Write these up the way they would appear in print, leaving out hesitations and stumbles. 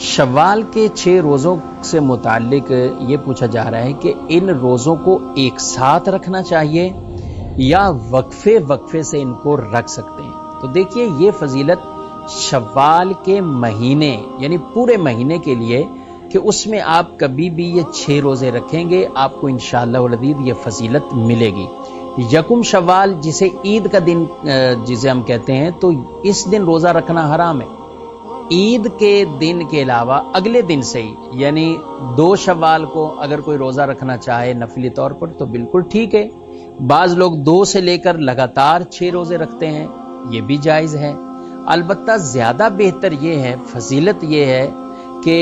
شوال کے 6 روزوں سے متعلق یہ پوچھا جا رہا ہے کہ ان روزوں کو ایک ساتھ رکھنا چاہیے یا وقفے وقفے سے ان کو رکھ سکتے ہیں۔ تو دیکھیے یہ فضیلت شوال کے مہینے یعنی پورے مہینے کے لیے کہ اس میں آپ کبھی بھی یہ 6 روزے رکھیں گے آپ کو انشاءاللہ العزیز یہ فضیلت ملے گی۔ یکم شوال جسے عید کا دن جسے ہم کہتے ہیں تو اس دن روزہ رکھنا حرام ہے۔ عید کے دن کے علاوہ اگلے دن سے ہی یعنی 2 شوال کو اگر کوئی روزہ رکھنا چاہے نفلی طور پر تو بالکل ٹھیک ہے۔ بعض لوگ 2 سے لے کر لگاتار 6 روزے رکھتے ہیں، یہ بھی جائز ہے۔ البتہ زیادہ بہتر یہ ہے، فضیلت یہ ہے کہ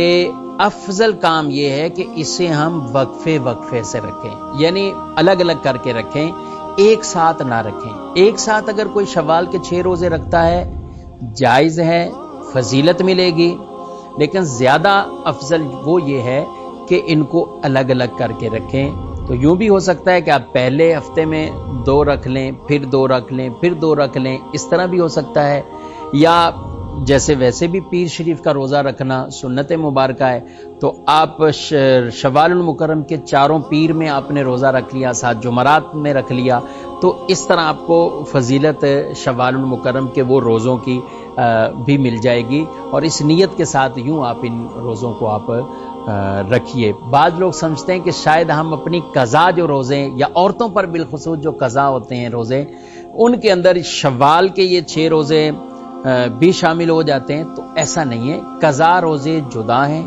افضل کام یہ ہے کہ اسے ہم وقفے وقفے سے رکھیں، یعنی الگ الگ کر کے رکھیں، ایک ساتھ نہ رکھیں۔ ایک ساتھ اگر کوئی شوال کے 6 روزے رکھتا ہے جائز ہے، فضیلت ملے گی، لیکن زیادہ افضل وہ یہ ہے کہ ان کو الگ الگ کر کے رکھیں۔ تو یوں بھی ہو سکتا ہے کہ آپ پہلے ہفتے میں 2 رکھ لیں، پھر 2 رکھ لیں، پھر 2 رکھ لیں، اس طرح بھی ہو سکتا ہے۔ یا جیسے ویسے بھی پیر شریف کا روزہ رکھنا سنت مبارکہ ہے تو آپ شوال المکرم کے 4 پیر میں آپ نے روزہ رکھ لیا، 7 جمعرات میں رکھ لیا، تو اس طرح آپ کو فضیلت شوال المکرم کے وہ روزوں کی بھی مل جائے گی، اور اس نیت کے ساتھ یوں آپ ان روزوں کو آپ رکھیے۔ بعض لوگ سمجھتے ہیں کہ شاید ہم اپنی قضا جو روزے یا عورتوں پر بالخصوص جو قضا ہوتے ہیں روزے ان کے اندر شوال کے یہ 6 روزے بھی شامل ہو جاتے ہیں، تو ایسا نہیں ہے۔ قضا روزے جدا ہیں،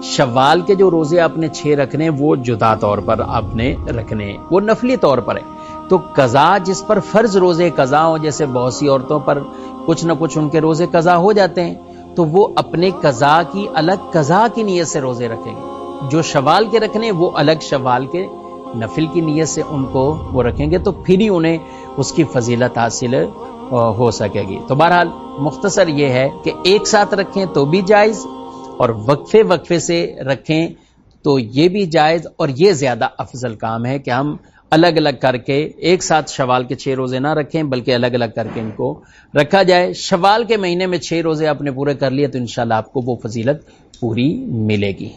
شوال کے جو روزے آپ نے 6 رکھنے وہ جدا طور پر آپ نے رکھنے، وہ نفلی طور پر ہے۔ تو قضا جس پر فرض روزے قضا ہو، جیسے بہت سی عورتوں پر کچھ نہ کچھ ان کے روزے قضا ہو جاتے ہیں، تو وہ اپنے قضا کی الگ قضا کی نیت سے روزے رکھیں گے۔ جو شوال کے رکھنے وہ الگ شوال کے نفل کی نیت سے ان کو وہ رکھیں گے، تو پھر ہی انہیں اس کی فضیلت حاصل ہو سکے گی۔ تو بہرحال مختصر یہ ہے کہ ایک ساتھ رکھیں تو بھی جائز، اور وقفے وقفے سے رکھیں تو یہ بھی جائز، اور یہ زیادہ افضل کام ہے کہ ہم الگ الگ کر کے ایک ساتھ شوال کے 6 روزے نہ رکھیں بلکہ الگ الگ کر کے ان کو رکھا جائے۔ شوال کے مہینے میں 6 روزے آپ نے پورے کر لیے تو انشاءاللہ آپ کو وہ فضیلت پوری ملے گی۔